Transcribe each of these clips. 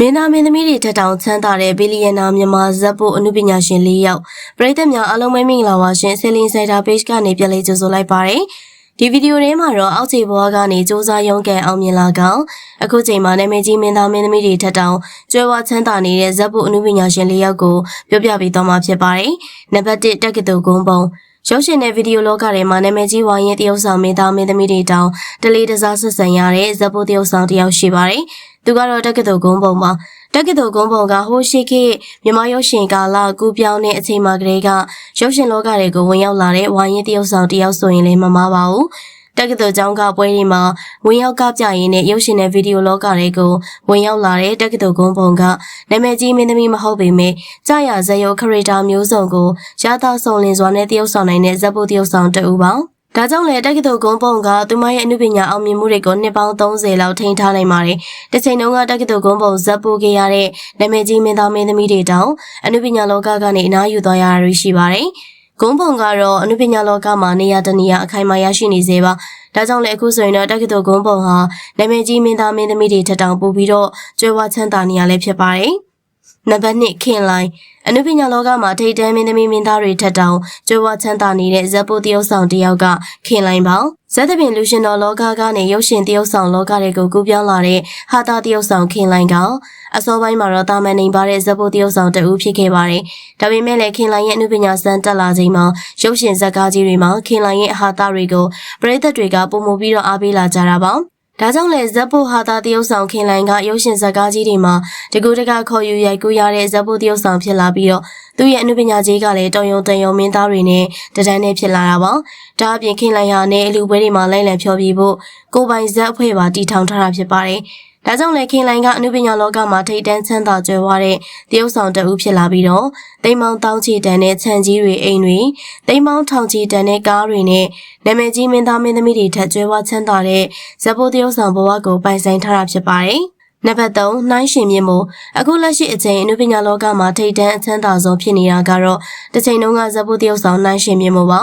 င်းသားမင်းသမီးတွေထက်တောင်ချမ်းသာတဲ့ဘီလီယံနာမြန်မာဇက်ဖို့အမှုပညာရှင်၄ယောက်ပရိသတ်များအားလုံးပဲမင်္ဂလာပါရှင်ဆယ်လင်းဆိုင်တာ page ကနေပြန်လည်ကြိုဆိုလိုက်ပါတယ်ဒီဗီဒီယိုထဲမှာတော့အောက်ခြေဘဝကနေစူးစမ်းရုံးကန်အောင်မြင်လာကောင်အခုချိန်မှာနာမည်ကြီးမင်းသားမင်းသမီးတွေထက်တောင်ကျွဲဝချမ်းသာနေတဲ့ဇက်ဖို့အမှုပညာရှင်၄ယောက်ကိုပြောပြပေးသွားမှာဖြစ်ပါတယ်နံပါတ်1တက္ကသိုလ်ကုန်းပုံရုပ်ရှင်တဲ့ဗီဒီယိုလောကထဲမှာနာမည်ကြီးဝိုင်းရင်တရုတ်ဆောင်မင်းသားမင်းသမီးတွေတောင်တလေးတစားဆက်ဆံရတဲ့ဇက်ဖို့တရုတ်ဆောင်တယောက်ရှိပါတယ်သူကတော့တက္ကသိုလ်ကုန်းပုံမှာတက္ကသိုလ်ကုန်းပုံကဟိုရှိခေတ်မြန်မာရုပ်ရှင်ကာလကူးပြောင်းတဲ့အချိန်မှာကလေးကရုပ်ရှင်လောကတွေကိုဝင်ရောက်လာတဲ့ဝိုင်းရင်တရုတ်ဆောင်တယောက်ဆိုရင်လည်းမမှားပါဘူးတက္ကသိုလ်ကျောင်းကပွဲတွေမှာဝင်ရောက်ကပြရင်းနဲ့ရုပ်ရှင်တဲ့ဗီဒီယိုလောကတွေကိုဝင်ရောက်လာတဲ့တက္ကသိုလ်ကုန်းပုံကနာမည်ကြီးမင်းသမီးမဟုတ်ပေမဲ့ကြာရဇယုတ်ခရီတာမျိုးစုံကိုရသဆုံလင်စွာနဲ့တရုတ်ဆောင်နိုင်တဲ့ဇက်ဖို့တရုတ်ဆောင်တူပါဒါကြောင့်လေတက္ကသိုလ်ကုန်းပုံကသူမရဲ့အမှုပညာအောင်မြင်မှုတွေကိုနှစ်ပေါင်း30လောက်ထိန်းထားနိုင်ပါတယ်။တစ်ချိန်တုန်းကတက္ကသိုလ်ကုန်းပုံဇက်ပိုးခဲ့ရတဲ့နာမည်ကြီးမင်းသားမင်းသမီးတွေတောင်အမှုပညာလောကကနေအနားယူသွားရတာရှိပါတယ်။ကုန်းပုံကတော့အမှုပညာလောကမှာနေရာတနေရာအခိုင်အမာရရှိနေစေပါ။ဒါကြောင့်လေအခုဆိုရင်တော့တက္ကသိုလ်ကုန်းပုံဟာနာမည်ကြီးမင်းသားမင်းသမီးတွေထက်တောင်ပိုပြီးတော့ကျွဲဝချမ်းသာနေရလဲဖြစ်ပါတယ်။နံပါတ်2ခင်လိုင်းအနုပညာလောကမှာထိတ်တန်းမင်းသမီးမင်းသားတွေထက်တောင်ကြွယ်ဝချမ်းသာနေတဲ့ဇက်ပိုတရုတ်ဆောင်တယောက်ကခင်လိုင်းပါဇက်သဖြင့်လူရှင်တော်လောကကနေရုပ်ရှင်တရုတ်ဆောင်လောကတွေကိုကူးပြောင်းလာတဲ့ဟာတာတရုတ်ဆောင်ခင်လိုင်းကအစောပိုင်းမှာတော့တာမန်နေပါတဲ့ဇက်ပိုတရုတ်ဆောင်တူဖြစ်ခဲ့ပါတယ်ဒါပေမဲ့လည်းခင်လိုင်းရဲ့အနုပညာစံတက်လာချိန်မှာရုပ်ရှင်ဇက်ကားကြီးတွေမှာခင်လိုင်းရဲ့ဟာတာတွေကိုပရိသတ်တွေကပုံမှုပြီးတော့အားပေးလာကြတာပါဒါကြောင့်လေဇက်ဖို့ဟာတာတရုတ်ဆောင်ခင်လိုင်းကရုပ်ရှင်ဇက်ကားကြီးတွေမှာတကူတကခေါ်ယူရိုက်ကူးရတဲ့ဇက်ဖို့တရုတ်ဆောင်ဖြစ်လာပြီးတော့သူ့ရဲ့အမှုပညာကြီးကလည်းတော်ရုံတန်ရုံမင်းသားတွေနဲ့တဒန်းနဲ့ဖြစ်လာတာပါဒါအပြင်ခင်လိုင်းဟာနဲ့အလူပွဲတွေမှာလိုက်လံဖျော်ဖြေဖို့ကိုပိုင်ဇက်အဖွဲ့ပါတီထောင်ထားတာဖြစ်ပါတယ်ဒါကြောင့်လေခင်လိုင်းကအမှုပညာလောကမှာထိတ်တန်းချမ်းသာကြွယ်ဝတဲ့တရုတ်ဆောင်တအုပ်ဖြစ်လာပြီးတော့တိမ်မောင်းတောင်းချီတန်တဲ့ခြံကြီးတွေအိမ်တွေတိမ်မောင်းထောင်ချီတန်တဲ့ကားတွေနဲ့နာမည်ကြီးမင်းသားမင်းသမီးတွေထက်ကြွယ်ဝချမ်းသာတဲ့ဇက်ဖို့တရုတ်ဆောင်ဘဝကိုပိုင်ဆိုင်ထားတာဖြစ်ပါတယ်နံပါတ်3နှိုင်းရှင်မြင့်မို့အခုလက်ရှိအချိန်အနုပညာလောကမှာထိတ်တန်းအချမ်းသာဆုံးဖြစ်နေတာကတော့တစ်ချိန်လုံးကဇက်ဖို့တရုတ်ဆောင်နှိုင်းရှင်မြင့်မို့ပါ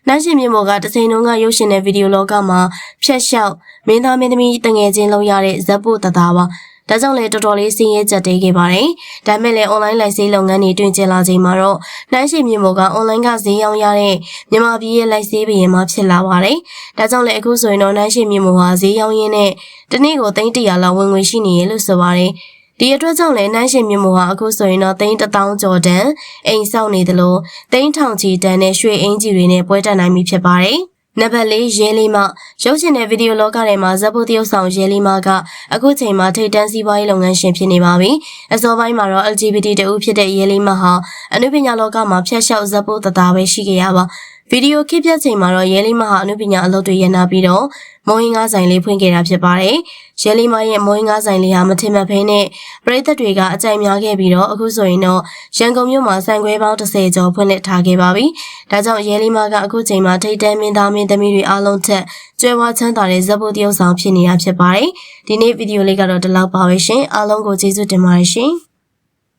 နှိုင်းရှင်မြင့်မို့ကတစ်ချိန်လုံးကရုပ်ရှင်တဲ့ဗီဒီယိုလောကမှာဖြတ်လျှောက်မင်းသားမင်းသမီးတငယ်ချင်းလုံးရတဲ့ဇက်ဖို့တသားပါဒါကြောင့်လည်းတော်တော်လေးစင်းရဲကြက်တဲခဲ့ပါတယ်ဒါမဲ့လည်း online လိုက်ဈေးလုပ်ငန်းတွေတွင်ကျလာချိန်မှာတော့နှိုင်းရှင်မြင့်မို့က online ကဈေးရောင်းရတဲ့မြန်မာပြည်ရဲ့လိုက်ဈေးဘရင်မှာဖြစ်လာပါတယ်ဒါကြောင့်လည်းအခုဆိုရင်တော့နှိုင်းရှင်မြင့်မို့ဟာဈေးရောင်းရင်းနဲ့တနေ့ကို300လောက်ဝင်ငွေရှိနေရလို့ဆိုပါတယ်ဒီအတွက်ကြောင့်လည်းနှိုင်းရှင်မြင့်မို့ဟာအခုဆိုရင်တော့1000ကျော်တန်အိမ်ဆောက်နေတယ်လို့1000ချီတန်နဲ့ရွှေအင်ကြီးတွေနဲ့ပွဲတက်နိုင်ပြီဖြစ်ပါတယ်နံပါတ်4ရဲလီမရုပ်ရှင်တဲ့ဗီဒီယိုလောကထဲမှာဇက်ဖို့တရုတ်ဆောင်ရဲလီမကအခုချိန်မှာထိတ်တန်းစီးပွားရေးလုပ်ငန်းရှင်ဖြစ်နေပါပြီ။အစောပိုင်းမှာတော့ LGBT တဦးဖြစ်တဲ့ရဲလီမဟာအနုပညာလောကမှာဖျက်လျှောက်ဇက်ဖို့တသားပဲရှိခဲ့ရပါ။ဗီဒီယိုခစ်ပြတ်ချိန်မှာတော့ရဲလီမဟာအနုပညာအလုပ်တွေရနာပြီးတော့မုံဟင်းကားဆိုင်လေးဖွင့်ခဲ့တာဖြစ်ပါတယ်။ရဲလီမရဲ့မုံဟင်းကားဆိုင်လေးဟာမထင်မှတ်ဘဲနဲ့ပရိသတ်တွေကအကြိုက်များခဲ့ပြီးတော့အခုဆိုရင်တော့ရန်ကုန်မြို့မှာဆိုင်ခွဲပေါင်း30ကျော်ဖွင့်လှစ်ထားခဲ့ပါပြီ။ဒါကြောင့်ရဲလီမကအခုချိန်မှာထိတ်တန်းမင်းသားမင်းသမီးတွေအားလုံးထက်ကျွဲဝချမ်းသာတဲ့ဇက်ဖို့တရုတ်ဆောင်ဖြစ်နေတာဖြစ်ပါတယ်။ဒီနေ့ဗီဒီယိုလေးကတော့ဒီလောက်ပါပဲရှင်။အားလုံးကိုကျေးဇူးတင်ပါတယ်ရှင်။